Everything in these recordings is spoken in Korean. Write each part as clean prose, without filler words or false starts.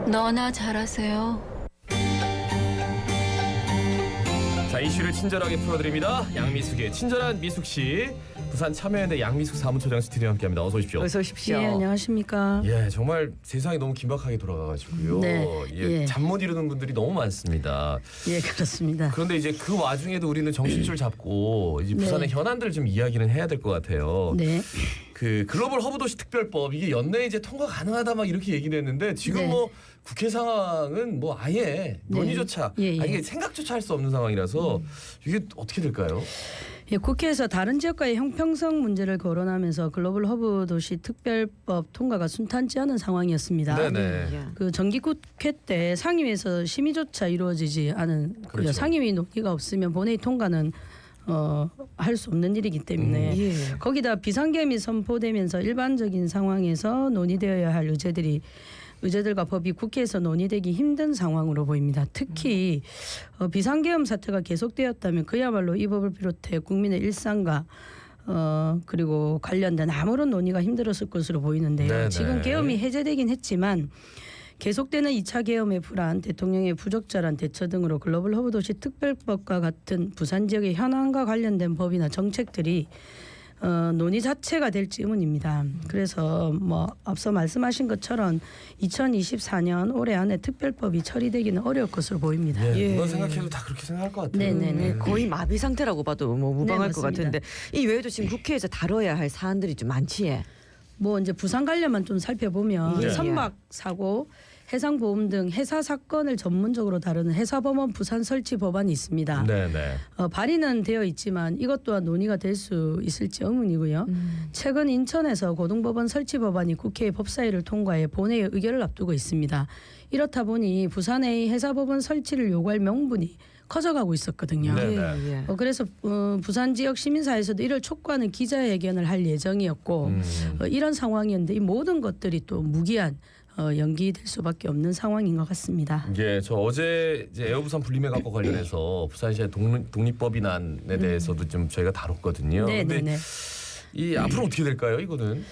너나 잘하세요. 자, 이슈를 친절하게 풀어드립니다. 양미숙의 친절한 미숙씨, 부산 참여연대 양미숙 사무처장 스튜디오에 함께합니다. 어서 오십시오. 어서 오십시오. 예, 안녕하십니까. 예, 정말 세상이 너무 긴박하게 돌아가가지고요. 네, 예. 잠 못 이루는 분들이 너무 많습니다. 예, 그렇습니다. 그런데 이제 그 와중에도 우리는 정신줄 잡고 이제 부산의 네. 현안들 좀 이야기는 해야 될 것 같아요. 네. 그 글로벌 허브도시 특별법 이게 연내에 이제 통과 가능하다 막 이렇게 얘기를 했는데 지금 네. 뭐 국회 상황은 뭐 아예 논의조차 예, 예. 아니, 이게 생각조차 할 수 없는 상황이라서 이게 어떻게 될까요? 예, 국회에서 다른 지역과의 형평성 문제를 거론하면서 글로벌 허브 도시 특별법 통과가 순탄치 않은 상황이었습니다. 네네. 예. 그 정기국회 때 상임위에서 심의조차 이루어지지 않은 그렇죠. 상임위 논의가 없으면 본회의 통과는 할 수 없는 일이기 때문에 예. 거기다 비상계엄이 선포되면서 일반적인 상황에서 논의되어야 할 의제들과 법이 국회에서 논의되기 힘든 상황으로 보입니다. 특히 비상계엄 사태가 계속되었다면 그야말로 이 법을 비롯해 국민의 일상과 그리고 관련된 아무런 논의가 힘들었을 것으로 보이는데요. 네네. 지금 계엄이 해제되긴 했지만 계속되는 2차 계엄의 불안, 대통령의 부적절한 대처 등으로 글로벌 허브도시 특별법과 같은 부산 지역의 현안과 관련된 법이나 정책들이 논의 자체가 될지 의문입니다. 그래서 뭐 앞서 말씀하신 것처럼 2024년 올해 안에 특별법이 처리되기는 어려울 것으로 보입니다. 예, 예. 누가 생각해도 다 그렇게 생각할 것 같아요. 네네네. 거의 마비 상태라고 봐도 뭐 무방할 것 맞습니다. 같은데 이 외에도 지금 국회에서 다뤄야 할 사안들이 좀 많지. 예. 뭐 이제 부산 관련만 좀 살펴보면 예. 선박 사고, 해상보험 등 해사 사건을 전문적으로 다루는 해사법원 부산 설치 법안이 있습니다. 네네. 발의는 되어 있지만 이것 또한 논의가 될 수 있을지 의문이고요. 최근 인천에서 고등법원 설치 법안이 국회의 법사위를 통과해 본회의 의결을 앞두고 있습니다. 이렇다 보니 부산의 해사법원 설치를 요구할 명분이 커져가고 있었거든요. 네. 예. 그래서 부산 지역 시민사회에서도 이를 촉구하는 기자회견을 할 예정이었고 이런 상황이었는데 이 모든 것들이 또 무기한 연기될 수밖에 없는 상황인 것 같습니다. 예, 저 어제 이제 에어부산 분리매각과 관련해서 부산시의 독립법인안에 대해서도 좀 저희가 다뤘거든요. 네네네. 근데 이 앞으로 어떻게 될까요? 이거는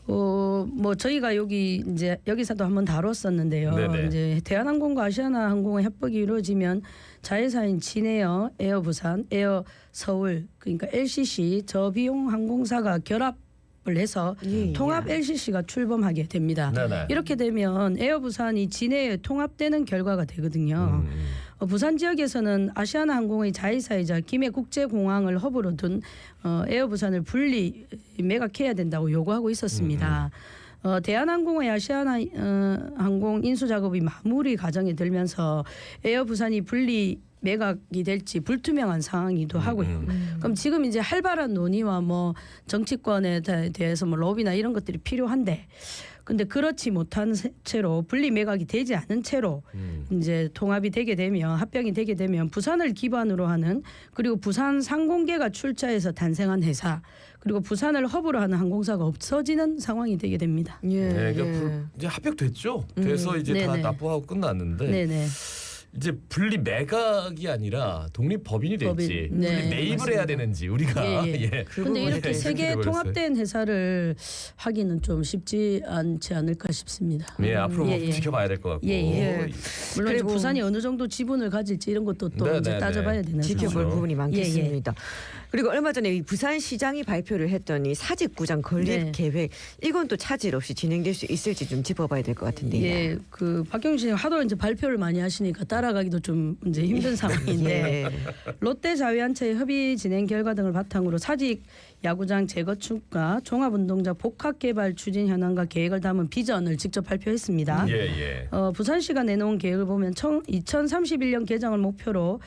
뭐 저희가 여기서도 한번 다뤘었는데요. 네네. 이제 대한항공과 아시아나항공의 협박이 이루어지면 자회사인 진에어, 에어부산, 에어서울 그러니까 LCC 저비용 항공사가 결합을 해서 예, 통합 예. LCC가 출범하게 됩니다. 네네. 이렇게 되면 에어부산이 진해에 통합되는 결과가 되거든요. 부산 지역에서는 아시아나항공의 자회사이자 김해국제공항을 허브로 둔 에어부산을 분리 매각해야 된다고 요구하고 있었습니다. 대한항공의 아시아나항공 인수 작업이 마무리 과정에 들면서 에어부산이 분리 매각이 될지 불투명한 상황이기도 하고요. 그럼 지금 이제 활발한 논의와 뭐 정치권에 대해서 뭐 로비나 이런 것들이 필요한데, 근데 그렇지 못한 채로 분리 매각이 되지 않은 채로 이제 통합이 되게 되면 합병이 되게 되면 부산을 기반으로 하는 그리고 부산 상공계가 출자해서 탄생한 회사 그리고 부산을 허브로 하는 항공사가 없어지는 상황이 되게 됩니다. 예. 네, 그러니까 예. 이제 합격됐죠. 돼서 이제 다 네네. 납부하고 끝났는데 네네. 이제 분리 매각이 아니라 독립법인이 될지 법인. 네, 분리 매입을 맞습니다. 해야 되는지 우리가 예, 예. 근데 이렇게 세 개 통합된 회사를 하기는 좀 쉽지 않지 않을까 싶습니다. 예, 앞으로 뭐 예, 예. 지켜봐야 될 것 같고. 예, 예. 물론 이제 그리고- 부산이 어느 정도 지분을 가질지 이런 것도 또 네, 이제 네, 따져봐야 네. 되는 지켜볼 상황. 부분이 많겠습니다. 그리고 얼마 전에 이 부산시장이 발표를 했더니 사직구장 건립 네. 계획 이건 또 차질 없이 진행될 수 있을지 좀 짚어봐야 될 것 같은데. 예, 그 박경신 하도 이제 발표를 많이 하시니까 따라가기도 좀 이제 힘든 상황인데 예. 롯데 자유한체의 협의 진행 결과 등을 바탕으로 사직 야구장 재건축과 종합운동장 복합개발 추진 현황과 계획을 담은 비전을 직접 발표했습니다. 예, 예. 부산시가 내놓은 계획을 보면 2031년 개장을 목표로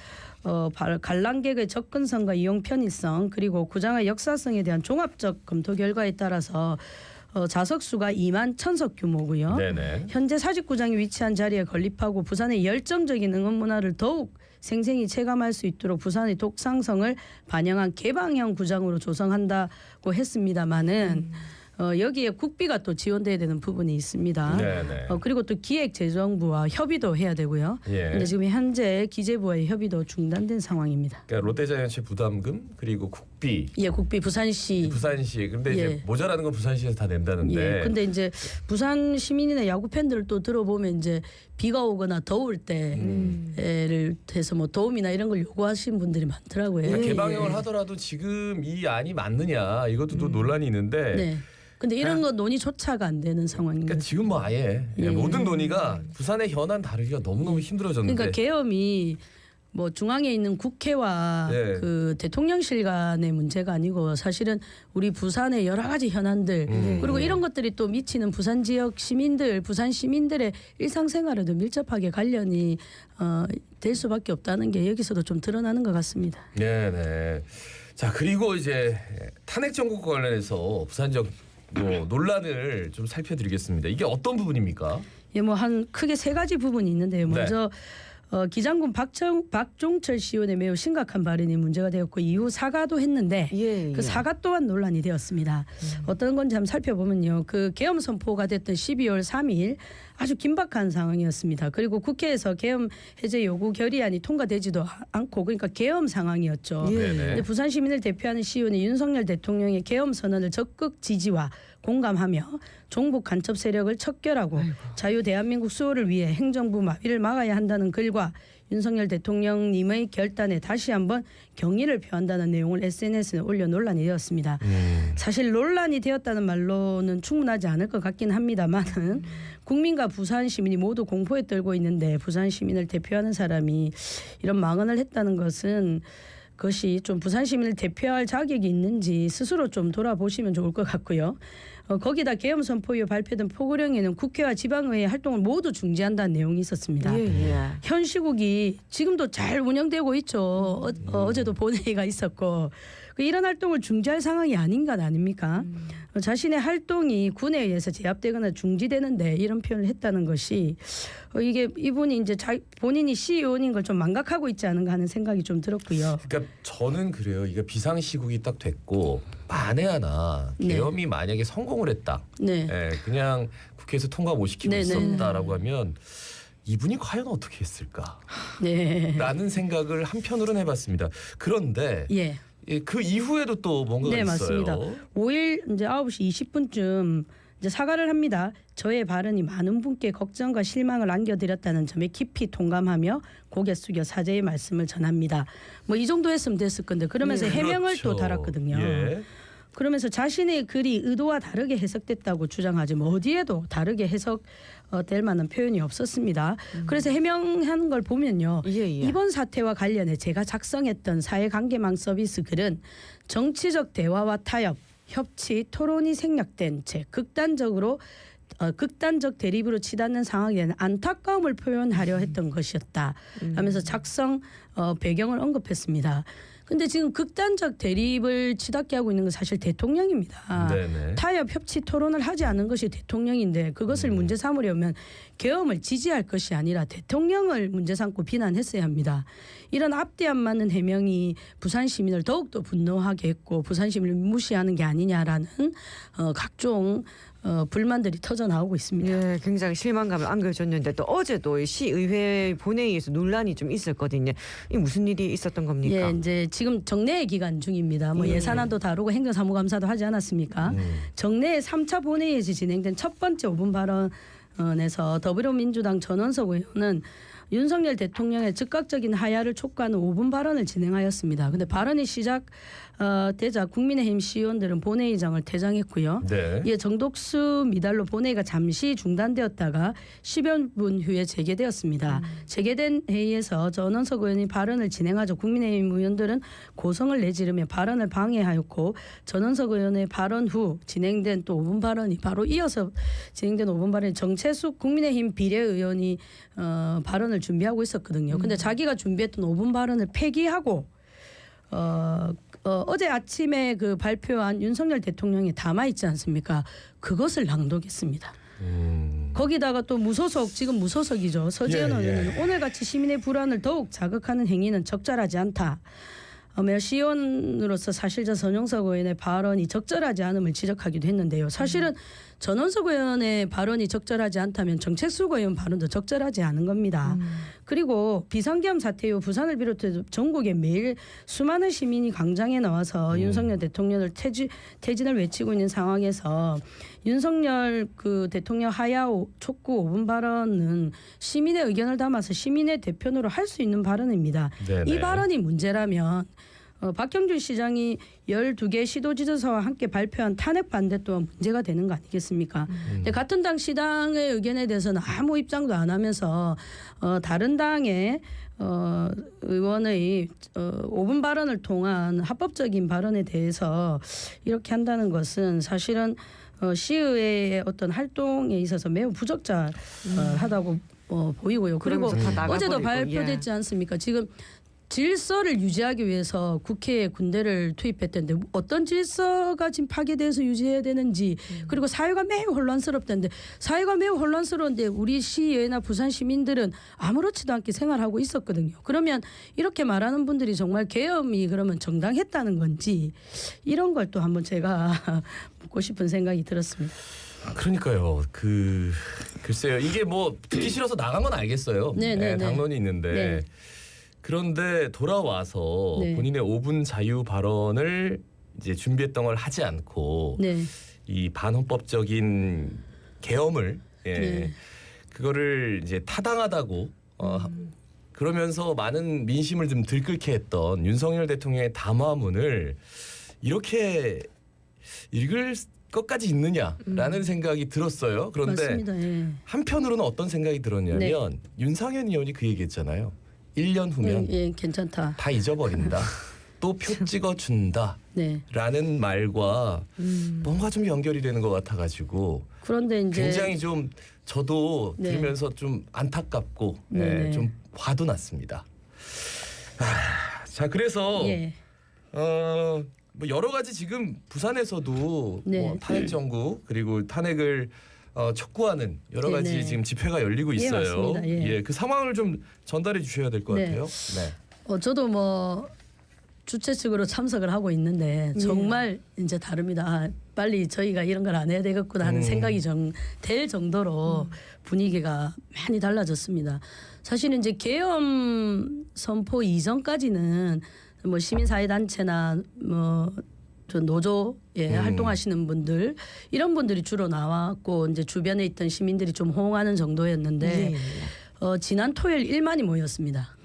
관람객의 접근성과 이용 편의성 그리고 구장의 역사성에 대한 종합적 검토 결과에 따라서 좌석 수가 2만 1,000석 규모고요. 네네. 현재 사직구장이 위치한 자리에 건립하고 부산의 열정적인 응원 문화를 더욱 생생히 체감할 수 있도록 부산의 독창성을 반영한 개방형 구장으로 조성한다고 했습니다마는 여기에 국비가 또 지원돼야 되는 부분이 있습니다. 네네. 그리고 또 기획재정부와 협의도 해야 되고요. 예. 근데 지금 현재 기재부와의 협의도 중단된 상황입니다. 그러니까 롯데자이언츠 부담금 그리고 국비 국비. 예, 국비 부산시. 부산시. 근데 예. 이제 모자라는 건 부산시에서 다 낸다는데. 예. 근데 이제 부산 시민이나 야구 팬들을 또 들어보면 이제 비가 오거나 더울 때를 해서 뭐 도움이나 이런 걸 요구하시는 분들이 많더라고요. 그러니까 예, 개방형을 예. 하더라도 지금 이 안이 맞느냐 이것도 또 논란이 있는데. 네. 근데 이런 건 논의조차가 안 되는 상황인 그러니까 거죠. 지금 뭐 아예 예. 모든 논의가 부산의 현안 다루기가 너무너무 힘들어졌는데. 그러니까 계엄이 뭐 중앙에 있는 국회와 네. 그 대통령실 간의 문제가 아니고 사실은 우리 부산의 여러 가지 현안들 그리고 이런 것들이 또 미치는 부산 지역 시민들, 부산 시민들의 일상생활에도 밀접하게 관련이 될 수밖에 없다는 게 여기서도 좀 드러나는 것 같습니다. 네네. 자 그리고 이제 탄핵 정국 관련해서 부산 지역 뭐 논란을 좀 살펴드리겠습니다. 이게 어떤 부분입니까? 예, 뭐 한 크게 세 가지 부분이 있는데요. 먼저 기장군 박종철 시의원의 매우 심각한 발언이 문제가 되었고 이후 사과도 했는데 예, 그 예. 사과 또한 논란이 되었습니다. 어떤 건지 한번 살펴보면요. 그 계엄 선포가 됐던 12월 3일 아주 긴박한 상황이었습니다. 그리고 국회에서 계엄 해제 요구 결의안이 통과되지도 않고 그러니까 계엄 상황이었죠. 예. 네네. 근데 부산 시민을 대표하는 시의원이 윤석열 대통령의 계엄 선언을 적극 지지와 공감하며 종북 간첩 세력을 척결하고 자유 대한민국 수호를 위해 행정부 마비를 막아야 한다는 글과 윤석열 대통령님의 결단에 다시 한번 경의를 표한다는 내용을 SNS에 올려 논란이 되었습니다. 사실 논란이 되었다는 말로는 충분하지 않을 것 같긴 합니다만은 국민과 부산 시민이 모두 공포에 떨고 있는데 부산 시민을 대표하는 사람이 이런 망언을 했다는 것은 그것이 좀 부산 시민을 대표할 자격이 있는지 스스로 좀 돌아보시면 좋을 것 같고요. 거기다 계엄 선포 이후 발표된 포고령에는 국회와 지방의회 활동을 모두 중지한다는 내용이 있었습니다. 예, 예. 현 시국이 지금도 잘 운영되고 있죠. 어제도 본회의가 있었고 이런 활동을 중지할 상황이 아닌 것 아닙니까? 자신의 활동이 군에 의해서 제압되거나 중지되는데 이런 표현을 했다는 것이 이게 이분이 이제 본인이 시의원인 걸 좀 망각하고 있지 않은가 하는 생각이 좀 들었고요. 그러니까 저는 그래요. 이게 비상 시국이 딱 됐고 만에 하나 네. 계엄이 만약에 성공을 했다. 네. 예, 그냥 국회에서 통과 못 시키고 네, 네. 있었다라고 하면 이분이 과연 어떻게 했을까? 네. 라는 생각을 한편으로는 해봤습니다. 그런데 예. 그 이후에도 또 뭔가가 네, 있어요. 맞습니다. 5일 이제 9시 20분쯤 이제 사과를 합니다. 저의 발언이 많은 분께 걱정과 실망을 안겨드렸다는 점에 깊이 동감하며 고개 숙여 사죄의 말씀을 전합니다. 뭐 이 정도 했으면 됐을 건데 그러면서 해명을 그렇죠. 또 달았거든요. 예. 그러면서 자신의 글이 의도와 다르게 해석됐다고 주장하지 뭐 어디에도 다르게 해석될 만한 표현이 없었습니다. 그래서 해명한 걸 보면요. 예, 예. 이번 사태와 관련해 제가 작성했던 사회관계망 서비스 글은 정치적 대화와 타협, 협치, 토론이 생략된 채 극단적 대립으로 치닫는 상황에 대한 안타까움을 표현하려 했던 것이었다 하면서 작성 배경을 언급했습니다. 근데 지금 극단적 대립을 치닫게 하고 있는 건 사실 대통령입니다. 네네. 타협, 협치, 토론을 하지 않은 것이 대통령인데 그것을 문제 삼으려면 계엄을 지지할 것이 아니라 대통령을 문제 삼고 비난했어야 합니다. 이런 앞뒤 안 맞는 해명이 부산 시민을 더욱더 분노하게 했고 부산 시민을 무시하는 게 아니냐라는 각종 불만들이 터져 나오고 있습니다. 예, 굉장히 실망감을 안겨줬는데 또 어제도 이 시의회 본회의에서 논란이 좀 있었거든요. 이 무슨 일이 있었던 겁니까? 예, 이제 지금 정례 기간 중입니다. 뭐 예산안도 다루고 행정사무감사도 하지 않았습니까? 정례 3차 본회의에서 진행된 첫 번째 5분 발언에서 더불어민주당 전원석 의원은 윤석열 대통령의 즉각적인 하야를 촉구하는 5분 발언을 진행하였습니다. 근데 발언이 시작되자 국민의힘 시의원들은 본회의장을 퇴장했고요. 네. 이에 정독수 미달로 본회의가 잠시 중단되었다가 10여 분 후에 재개되었습니다. 재개된 회의에서 전원석 의원이 발언을 진행하자 국민의힘 의원들은 고성을 내지르며 발언을 방해하였고 전원석 의원의 발언 후 진행된 또 5분 발언이 바로 이어서 진행된 5분 발언이 정채숙 국민의힘 비례의원이 발언을 준비하고 있었거든요. 근데 자기가 준비했던 5분 발언을 폐기하고 어제 아침에 그 발표한 윤석열 대통령이 담아 있지 않습니까? 그것을 낭독했습니다. 거기다가 또 지금 무소속이죠. 서지현 예, 예. 의원은 오늘같이 시민의 불안을 더욱 자극하는 행위는 적절하지 않다. 시의원으로서 사실자 전용석 의원의 발언이 적절하지 않음을 지적하기도 했는데요. 사실은 전원석 의원의 발언이 적절하지 않다면 정책수고 의원 발언도 적절하지 않은 겁니다. 그리고 비상계엄 사태 이후 부산을 비롯해 전국에 매일 수많은 시민이 광장에 나와서 윤석열 대통령을 퇴진을 외치고 있는 상황에서 윤석열 그 대통령 하야 촉구 5분 발언은 시민의 의견을 담아서 시민의 대표로 할 수 있는 발언입니다. 네네. 이 발언이 문제라면 박형준 시장이 12개 시도지도서와 함께 발표한 탄핵 반대 또한 문제가 되는 거 아니겠습니까? 근데 같은 당 시당의 의견에 대해서는 아무 입장도 안 하면서 다른 당의 의원의 5분 발언을 통한 합법적인 발언에 대해서 이렇게 한다는 것은 사실은 시의회의 어떤 활동에 있어서 매우 부적절하다고 보이고요. 그리고 그러면서 다 어제도 나가버리고, 발표됐지 않습니까? 지금 질서를 유지하기 위해서 국회에 군대를 투입했던데 어떤 질서가 지금 파괴돼서 유지해야 되는지 그리고 사회가 매우 혼란스럽다는데 사회가 매우 혼란스러운데 우리 시의회나 부산 시민들은 아무렇지도 않게 생활하고 있었거든요. 그러면 이렇게 말하는 분들이 정말 계엄이 그러면 정당했다는 건지 이런 걸 또 한번 제가 묻고 싶은 생각이 들었습니다. 그러니까요. 글쎄요. 이게 뭐 듣기 싫어서 나간 건 알겠어요. 네. 당론이 있는데 네. 그런데 돌아와서 네. 본인의 5분 자유 발언을 이제 준비했던 걸 하지 않고 네. 이 반헌법적인 계엄을 네. 그거를 이제 타당하다고 그러면서 많은 민심을 좀 들끓게 했던 윤석열 대통령의 담화문을 이렇게 읽을 것까지 있느냐라는 생각이 들었어요. 그런데 맞습니다. 예. 한편으로는 어떤 생각이 들었냐면 윤상현 의원이 그 얘기했잖아요. 1년 후면 예, 괜찮다. 다 잊어버린다. 또 표 찍어준다. 네. 라는 말과 뭔가 좀 연결이 되는 것 같아가지고 그런데 이제 굉장히 좀 저도 네. 들으면서 좀 안타깝고 네네. 좀 화도 났습니다. 자 그래서 예. 뭐 여러 가지 지금 부산에서도 네. 뭐 탄핵 정국 그리고 탄핵을 촉구하는 여러 가지 네네. 지금 집회가 열리고 예, 있어요. 맞습니다. 예. 그 상황을 좀 전달해 주셔야 될 것 네. 같아요. 네. 저도 뭐 주최 측으로 참석을 하고 있는데 정말 이제 다릅니다. 아, 빨리 저희가 이런 걸 안 해야 되겠구나 하는 생각이 될 정도로 분위기가 많이 달라졌습니다. 사실은 이제 계엄 선포 이전까지는 뭐 시민사회단체나 뭐 저 노조에 활동하시는 분들 이런 분들이 주로 나왔고 이제 주변에 있던 시민들이 좀 호응하는 정도였는데 지난 토요일 1만이 모였습니다.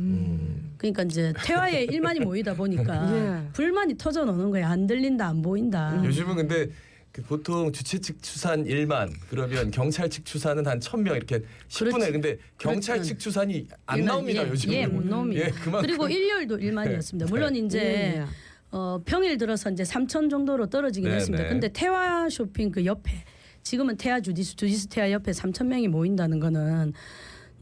그러니까 이제 태화에 1만이 모이다 보니까 예. 불만이 터져 나오는 거예요. 안 들린다, 안 보인다. 요즘은 근데 그 보통 주최 측 추산 1만 그러면 경찰 측 추산은 한 1,000명 이렇게 10분에 그렇지. 근데 경찰 그렇지. 측 추산이 안 1만, 나옵니다. 예, 요즘은. 예, 못 나옵니다. 예, 그만큼. 그리고 일요일도 1만이었습니다. 물론 이제 예. 평일 들어서 이제 3천 정도로 떨어지긴 네, 했습니다. 네. 근데 태화 쇼핑 그 옆에 지금은 태화 주디스 태화 옆에 3천 명이 모인다는 거는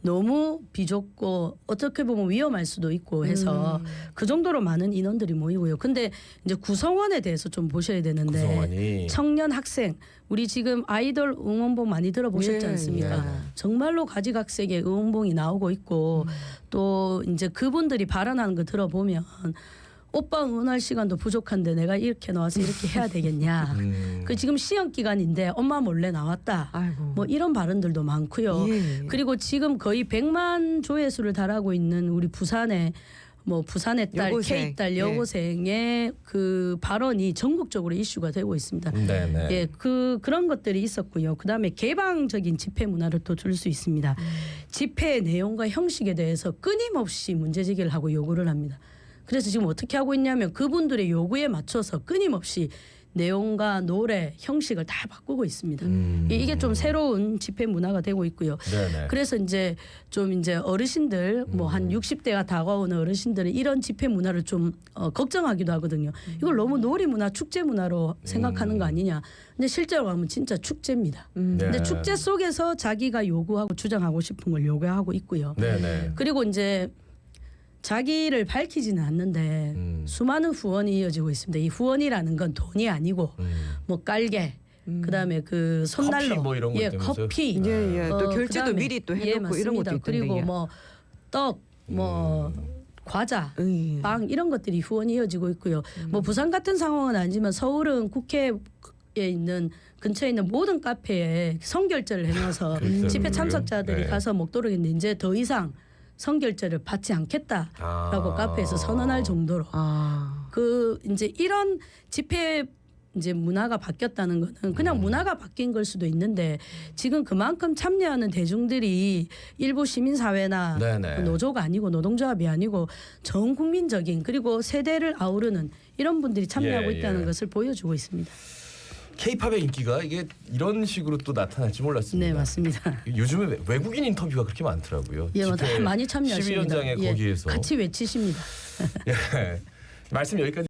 너무 비좁고 어떻게 보면 위험할 수도 있고 해서 그 정도로 많은 인원들이 모이고요. 근데 이제 구성원에 대해서 좀 보셔야 되는데 구성원이 청년 학생 우리 지금 아이돌 응원봉 많이 들어보셨지 예, 않습니까? 예. 정말로 가지각색의 응원봉이 나오고 있고 또 이제 그분들이 발언하는 거 들어보면 오빠 응원할 시간도 부족한데 내가 이렇게 나와서 이렇게 해야 되겠냐. 그 지금 시험 기간인데 엄마 몰래 나왔다. 아이고. 뭐 이런 발언들도 많고요. 예. 그리고 지금 거의 100만 조회수를 달하고 있는 우리 부산의 뭐 부산의 딸 여고생. K딸 여고생의 그 발언이 전국적으로 이슈가 되고 있습니다. 네네. 예, 그런 것들이 있었고요. 그다음에 개방적인 집회 문화를 또 줄 수 있습니다. 집회의 내용과 형식에 대해서 끊임없이 문제 제기를 하고 요구를 합니다. 그래서 지금 어떻게 하고 있냐면 그분들의 요구에 맞춰서 끊임없이 내용과 노래, 형식을 다 바꾸고 있습니다. 이게 좀 새로운 집회 문화가 되고 있고요. 네네. 그래서 이제 좀 이제 어르신들 뭐 한 60대가 다가오는 어르신들은 이런 집회 문화를 좀 걱정하기도 하거든요. 이걸 너무 놀이 문화, 축제 문화로 생각하는 거 아니냐. 근데 실제로 가면 진짜 축제입니다. 근데 네. 축제 속에서 자기가 요구하고 주장하고 싶은 걸 요구하고 있고요. 네네. 그리고 이제 자기를 밝히지는 않는데 수많은 후원이 이어지고 있습니다. 이 후원이라는 건 돈이 아니고 뭐 깔개, 그다음에 그 손난로, 커피 뭐 이런 거 예, 있다면서요? 커피, 예, 예. 또 결제도 그다음에- 미리 또 예, 해놓고 이런 것도 맞습니다. 있던데. 그리고 뭐 떡, 뭐 과자, 빵 이런 것들이 후원이 이어지고 있고요. 뭐 부산 같은 상황은 아니지만 서울은 국회 있는 근처에 있는 모든 카페에 성결제를 해놔서 집회 참석자들이 네. 가서 먹도록 했는데 이제 더 이상 성결제를 받지 않겠다라고 카페에서 선언할 정도로 그 이제 이런 집회 이제 문화가 바뀌었다는 거는 그냥 문화가 바뀐 걸 수도 있는데 지금 그만큼 참여하는 대중들이 일부 시민사회나 네네. 노조가 아니고 노동조합이 아니고 전 국민적인 그리고 세대를 아우르는 이런 분들이 참여하고 예, 있다는 예. 것을 보여주고 있습니다. K-팝의 인기가 이게 이런 식으로 또 나타날지 몰랐습니다. 네, 맞습니다. 요즘에 외국인 인터뷰가 그렇게 많더라고요. 예, 집회 많이 참여하십니다. 시위 현장에 예, 거기에서 같이 외치십니다. 예. 말씀 여기까지.